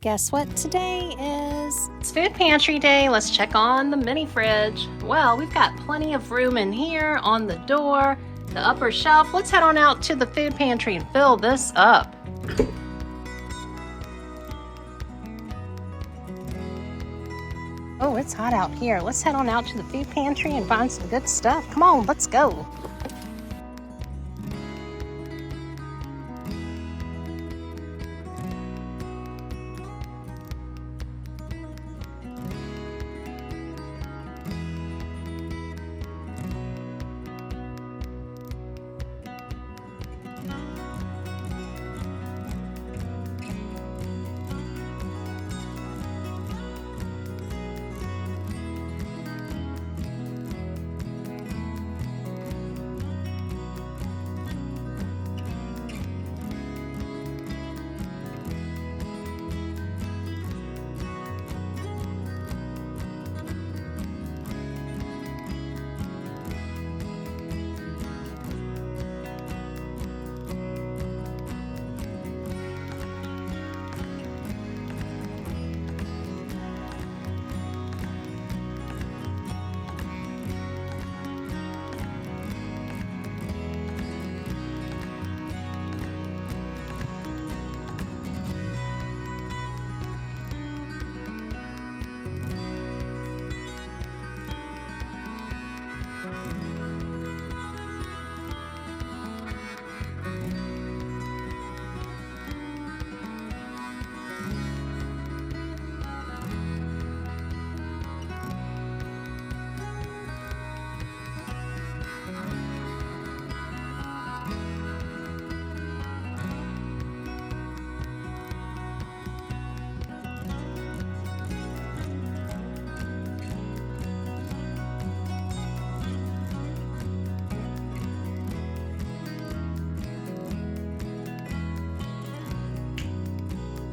Guess what today is? It's Food Pantry Day. Let's check on the mini fridge. Well, we've got plenty of room in here on the door, the upper shelf. Let's head on out to the food pantry and fill this up. Oh, it's hot out here. Let's head on out to the food pantry and find some good stuff. Come on, let's go.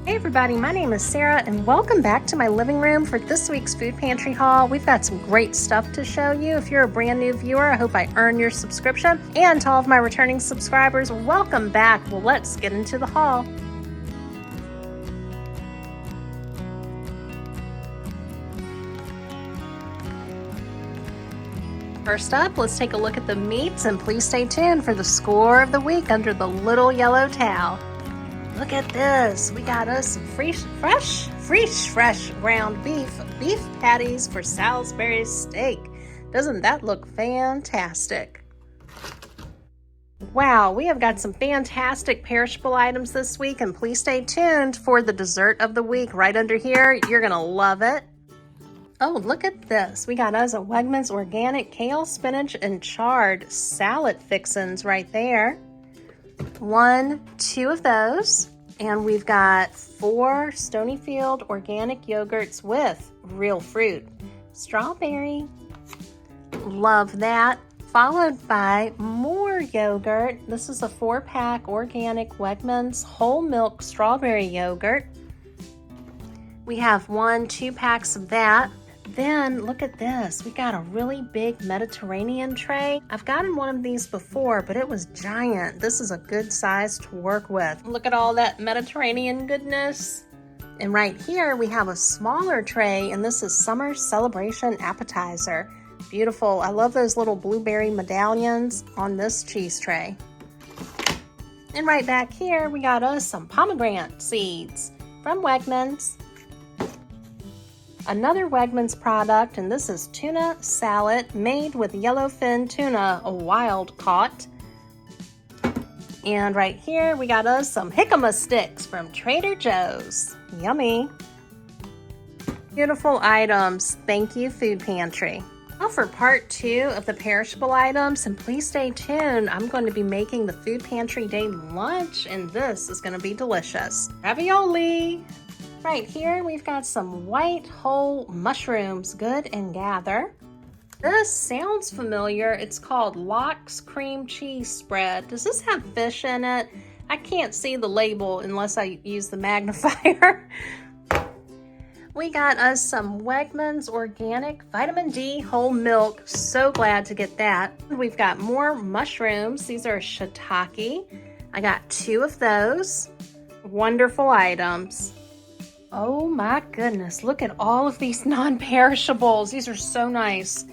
Hey everybody, my name is Sarah and welcome back to my living room for this week's Food Pantry haul. We've got some great stuff to show you. If you're a brand new viewer, I hope I earned your subscription. And to all of my returning subscribers, welcome back. Well, let's get into the haul. First up, let's take a look at the meats and please stay tuned for the score of the week under the little yellow towel. Look at this. We got us some fresh ground beef patties for Salisbury steak. Doesn't that look fantastic? Wow, we have got some fantastic perishable items this week, and please stay tuned for the dessert of the week right under here. You're gonna love it. Oh, look at this. We got us a Wegmans organic kale, spinach, and chard salad fixins right there. 2 of those. And we've got 4 Stonyfield organic yogurts with real fruit. Strawberry. Love that. Followed by more yogurt. This is a 4-pack organic Wegmans whole milk strawberry yogurt. We have 2 packs of that. Then look at this. We got a really big Mediterranean tray. I've gotten one of these before, but it was giant. This is a good size to work with. Look at all that Mediterranean goodness. And right here we have a smaller tray, and this is Summer Celebration Appetizer. Beautiful. I love those little blueberry medallions on this cheese tray. And right back here we got us some pomegranate seeds from Wegmans. Another Wegmans product, and this is tuna salad made with yellowfin tuna, a wild caught. And right here we got us some jicama sticks from Trader Joe's. Yummy. Beautiful items. Thank you, Food Pantry. Now for part 2 of the perishable items, and please stay tuned. I'm going to be making the Food Pantry Day lunch, and this is going to be delicious. Ravioli. Right here, we've got some white whole mushrooms, Good and Gather. This sounds familiar. It's called Lox Cream Cheese Spread. Does this have fish in it? I can't see the label unless I use the magnifier. We got us some Wegmans organic vitamin D whole milk. So glad to get that. We've got more mushrooms. These are shiitake. I got 2 of those. Wonderful items. Oh my goodness, look at all of these non-perishables. These are so nice.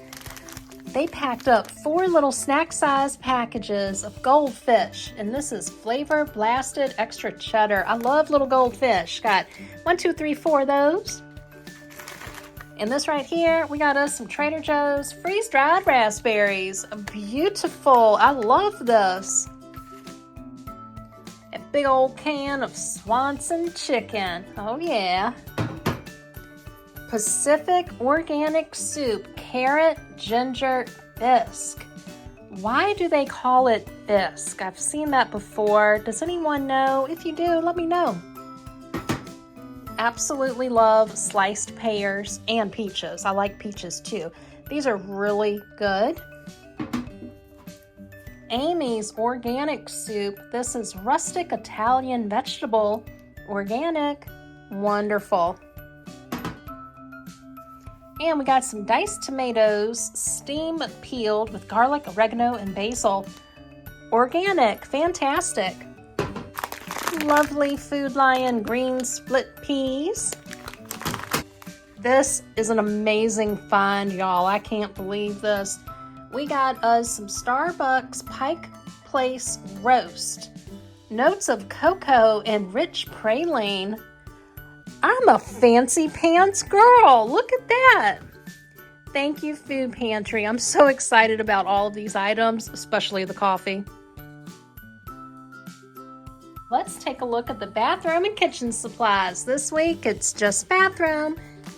They packed up 4 little snack-sized packages of goldfish, and this is flavor blasted extra cheddar. I love little goldfish. Got 1, 2, 3, 4 of those. And this right here, we got us some Trader Joe's freeze-dried raspberries. Beautiful. I love this. A big old can of Swanson chicken. Oh yeah. Pacific organic soup, carrot, ginger, bisque. Why do they call it bisque? I've seen that before. Does anyone know? If you do, let me know. Absolutely love sliced pears and peaches. I like peaches too. These are really good. Amy's organic soup. This is rustic Italian vegetable, organic, wonderful. And we got some diced tomatoes, steam peeled with garlic, oregano, and basil. Organic, fantastic. Lovely Food Lion green split peas. This is an amazing find, y'all. I can't believe this. We got us some Starbucks Pike Place roast. Notes of cocoa and rich praline. I'm a fancy pants girl. Look at that. Thank you, Food Pantry. I'm so excited about all of these items, especially the coffee. Let's take a look at the bathroom and kitchen supplies. This week, it's just bathroom.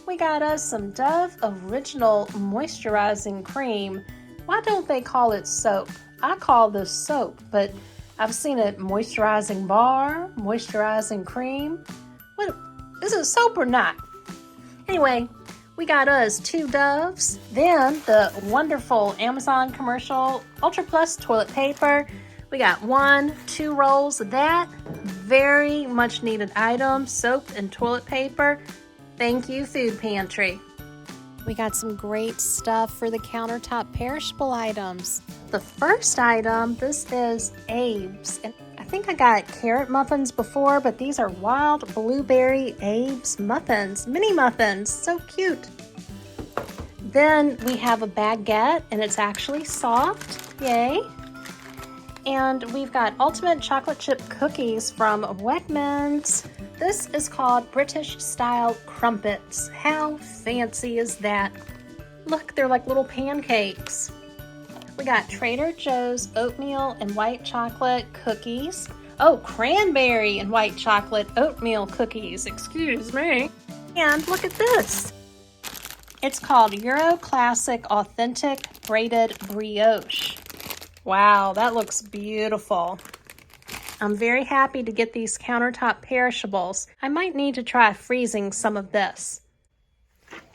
We got us some Dove Original Moisturizing Cream. Why don't they call it soap? I call this soap, but I've seen it moisturizing bar, moisturizing cream. What? Is it soap or not? Anyway, we got us 2 Doves. Then the wonderful Amazon commercial Ultra Plus toilet paper. We got 1, 2 rolls of that. Very much needed item, soap and toilet paper. Thank you, Food Pantry. We got some great stuff for the countertop perishable items. The first item, this is Abe's. And I think I got carrot muffins before, but these are wild blueberry Abe's muffins, mini muffins, so cute. Then we have a baguette, and it's actually soft, yay. And we've got ultimate chocolate chip cookies from Wegmans. This is called British style crumpets. How fancy is that? Look, they're like little pancakes. We got Trader Joe's oatmeal and white chocolate cookies. Oh, cranberry and white chocolate oatmeal cookies, excuse me. And look at this. It's called Euro Classic Authentic Braided Brioche. Wow, that looks beautiful. I'm very happy to get these countertop perishables. I might need to try freezing some of this.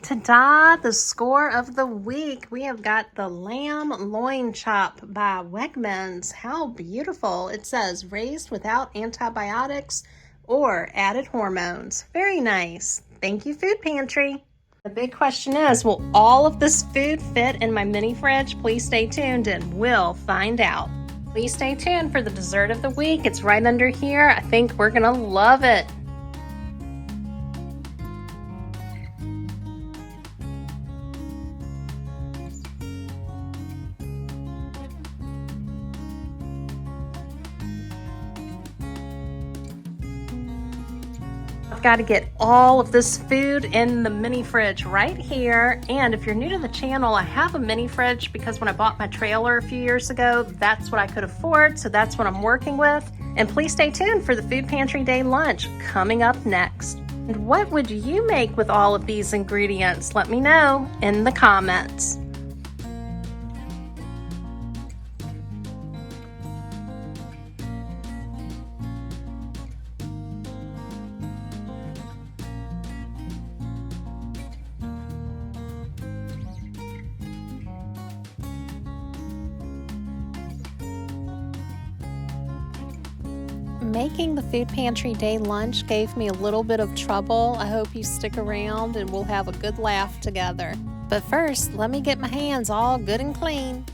Ta-da! The score of the week. We have got the lamb loin chop by Wegmans. How beautiful. It says raised without antibiotics or added hormones. Very nice. Thank you, Food Pantry. The big question is, will all of this food fit in my mini fridge? Please stay tuned and we'll find out. Please stay tuned for the dessert of the week. It's right under here. I think we're gonna love it. I've got to get all of this food in the mini fridge right here. And if you're new to the channel, I have a mini fridge because when I bought my trailer a few years ago, that's what I could afford. So that's what I'm working with. And please stay tuned for the Food Pantry Day lunch coming up next. And what would you make with all of these ingredients? Let me know in the comments. Making the Food Pantry Day lunch gave me a little bit of trouble. I hope you stick around and we'll have a good laugh together. But first, let me get my hands all good and clean.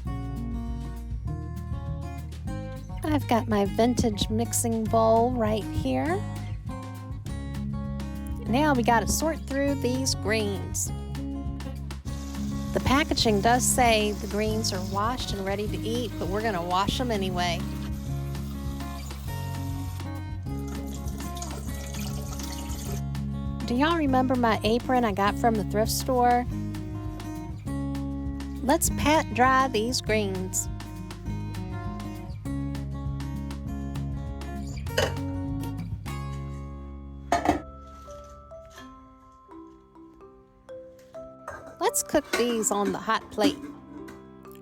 I've got my vintage mixing bowl right here. Now we gotta sort through these greens. The packaging does say the greens are washed and ready to eat, but we're gonna wash them anyway. Do y'all remember my apron I got from the thrift store? Let's pat dry these greens. Let's cook these on the hot plate.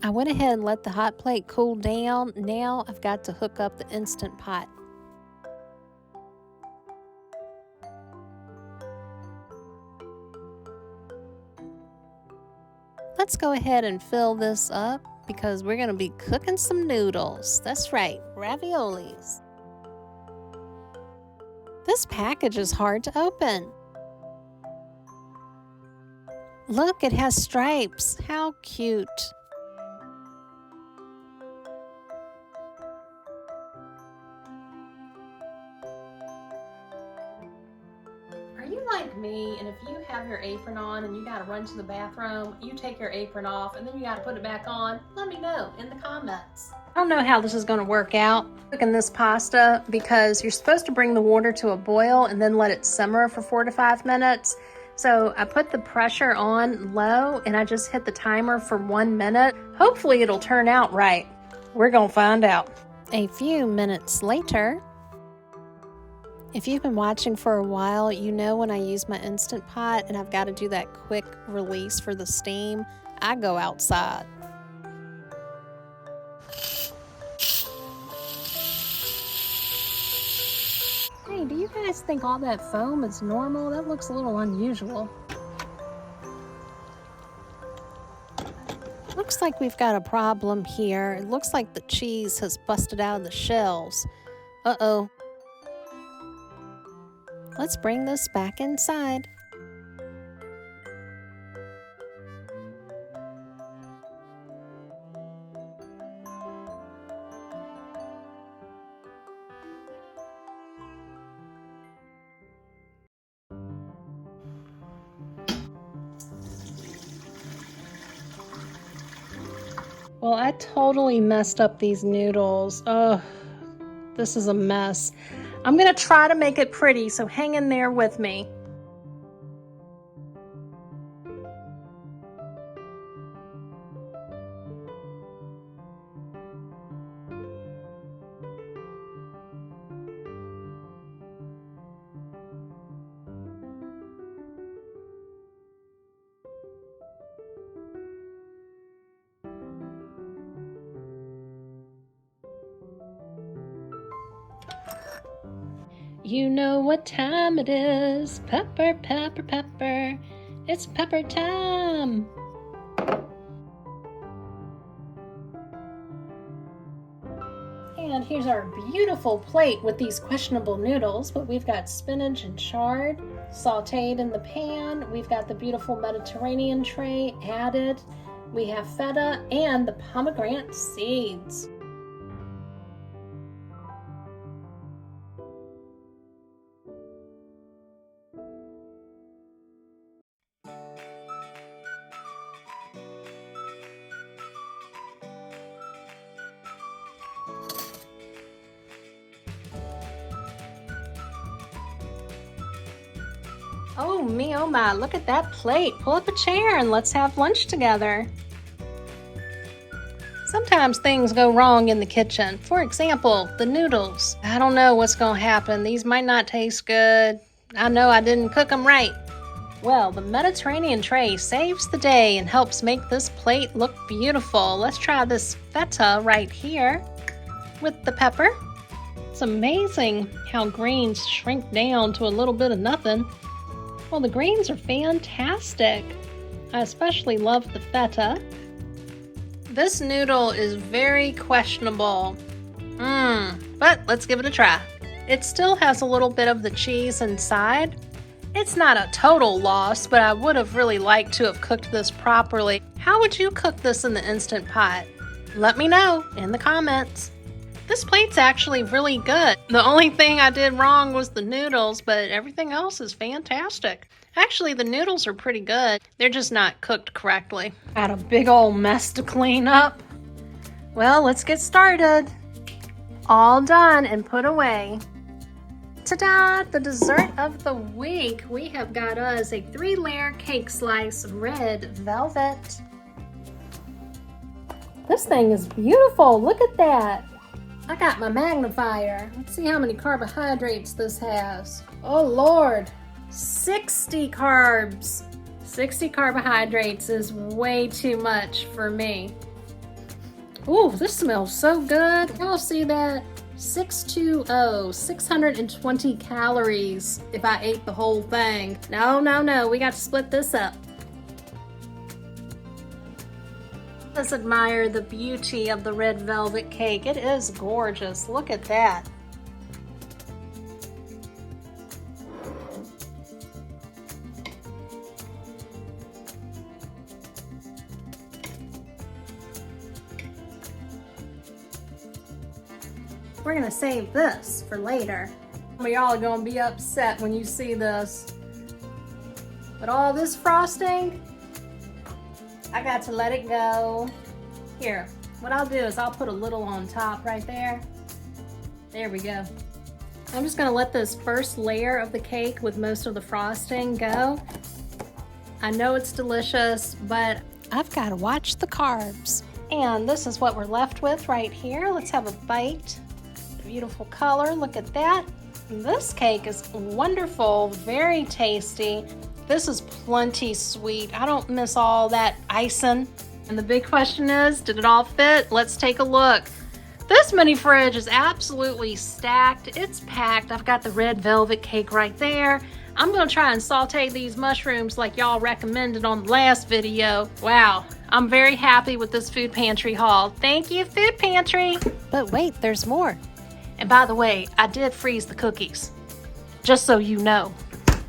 I went ahead and let the hot plate cool down. Now I've got to hook up the Instant Pot. Let's go ahead and fill this up because we're going to be cooking some noodles. That's right, raviolis. This package is hard to open. Look, it has stripes. How cute. Are you like me, and if you have your apron on and you gotta run to the bathroom, you take your apron off and then you gotta put it back on? Let me know in the comments. I don't know how this is gonna work out, cooking this pasta, because you're supposed to bring the water to a boil and then let it simmer for 4 to 5 minutes. So I put the pressure on low and I just hit the timer for 1 minute. Hopefully it'll turn out right. We're gonna find out. A few minutes later. If you've been watching for a while, you know when I use my Instant Pot and I've got to do that quick release for the steam, I go outside. Hey, do you guys think all that foam is normal? That looks a little unusual. Looks like we've got a problem here. It looks like the cheese has busted out of the shells. Uh-oh. Let's bring this back inside. Well, I totally messed up these noodles. Oh, this is a mess. I'm gonna try to make it pretty, so hang in there with me. You know what time it is. Pepper, pepper, pepper. It's pepper time. And here's our beautiful plate with these questionable noodles, but we've got spinach and chard sauteed in the pan. We've got the beautiful Mediterranean tray added. We have feta and the pomegranate seeds. Oh me, oh my, look at that plate. Pull up a chair and let's have lunch together. Sometimes things go wrong in the kitchen. For example, the noodles. I don't know what's gonna happen. These might not taste good. I know I didn't cook them right. Well, the Mediterranean tray saves the day and helps make this plate look beautiful. Let's try this feta right here with the pepper. It's amazing how greens shrink down to a little bit of nothing. Well, the greens are fantastic. I especially love the feta. This noodle is very questionable. But let's give it a try. It still has a little bit of the cheese inside. It's not a total loss, but I would have really liked to have cooked this properly. How would you cook this in the Instant Pot? Let me know in the comments. This plate's actually really good. The only thing I did wrong was the noodles, but everything else is fantastic. Actually, the noodles are pretty good. They're just not cooked correctly. Got a big old mess to clean up. Well, let's get started. All done and put away. Ta-da! The dessert of the week. We have got us a 3-layer cake slice, red velvet. This thing is beautiful. Look at that. I got my magnifier. Let's see how many carbohydrates this has. Oh Lord, 60 carbs. 60 carbohydrates is way too much for me. Ooh, this smells so good. Y'all see that? 620 calories if I ate the whole thing. No, we got to split this up. Let's admire the beauty of the red velvet cake. It is gorgeous. Look at that. We're gonna save this for later. Some of y'all are gonna be upset when you see this. But all this frosting, I got to let it go. Here, what I'll do is I'll put a little on top right there. There we go. I'm just gonna let this first layer of the cake with most of the frosting go. I know it's delicious, but I've gotta watch the carbs. And this is what we're left with right here. Let's have a bite. Beautiful color, look at that. This cake is wonderful, very tasty. This is plenty sweet. I don't miss all that icing. And the big question is, did it all fit? Let's take a look. This mini fridge is absolutely stacked. It's packed. I've got the red velvet cake right there. I'm gonna try and saute these mushrooms like y'all recommended on the last video. Wow, I'm very happy with this Food Pantry haul. Thank you, Food Pantry. But wait, there's more. And by the way, I did freeze the cookies, just so you know.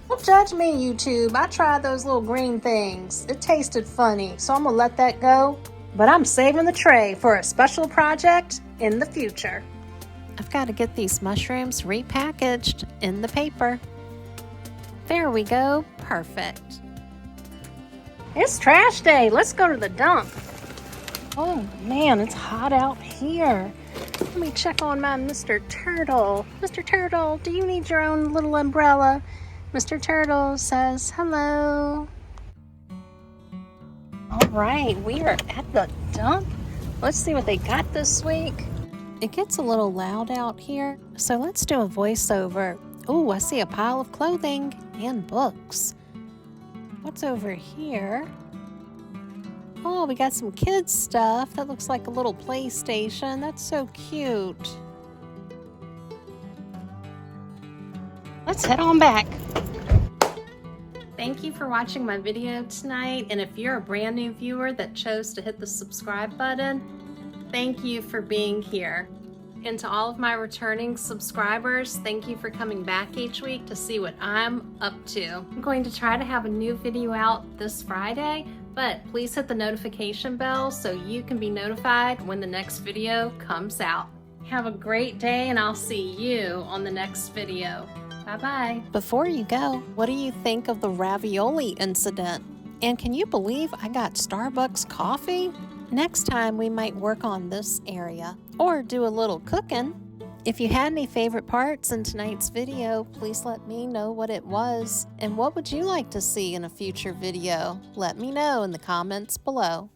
Don't judge me, YouTube. I tried those little green things. It tasted funny, so I'm gonna let that go. But I'm saving the tray for a special project in the future. I've got to get these mushrooms repackaged in the paper. There we go, perfect. It's trash day. Let's go to the dump. Oh man, it's hot out here. Let me check on my Mr. Turtle. Mr. Turtle, do you need your own little umbrella? Mr. Turtle says hello. All right, we are at the dump. Let's see what they got this week. It gets a little loud out here, so let's do a voiceover. Oh, I see a pile of clothing and books. What's over here? Oh, we got some kids stuff. That looks like a little PlayStation. That's so cute. Let's head on back. Thank you for watching my video tonight. And if you're a brand new viewer that chose to hit the subscribe button, thank you for being here. And to all of my returning subscribers, thank you for coming back each week to see what I'm up to. I'm going to try to have a new video out this Friday, but please hit the notification bell so you can be notified when the next video comes out. Have a great day, and I'll see you on the next video. Bye-bye. Before you go, what do you think of the ravioli incident? And can you believe I got Starbucks coffee? Next time we might work on this area or do a little cooking. If you had any favorite parts in tonight's video, please let me know what it was. And what would you like to see in a future video? Let me know in the comments below.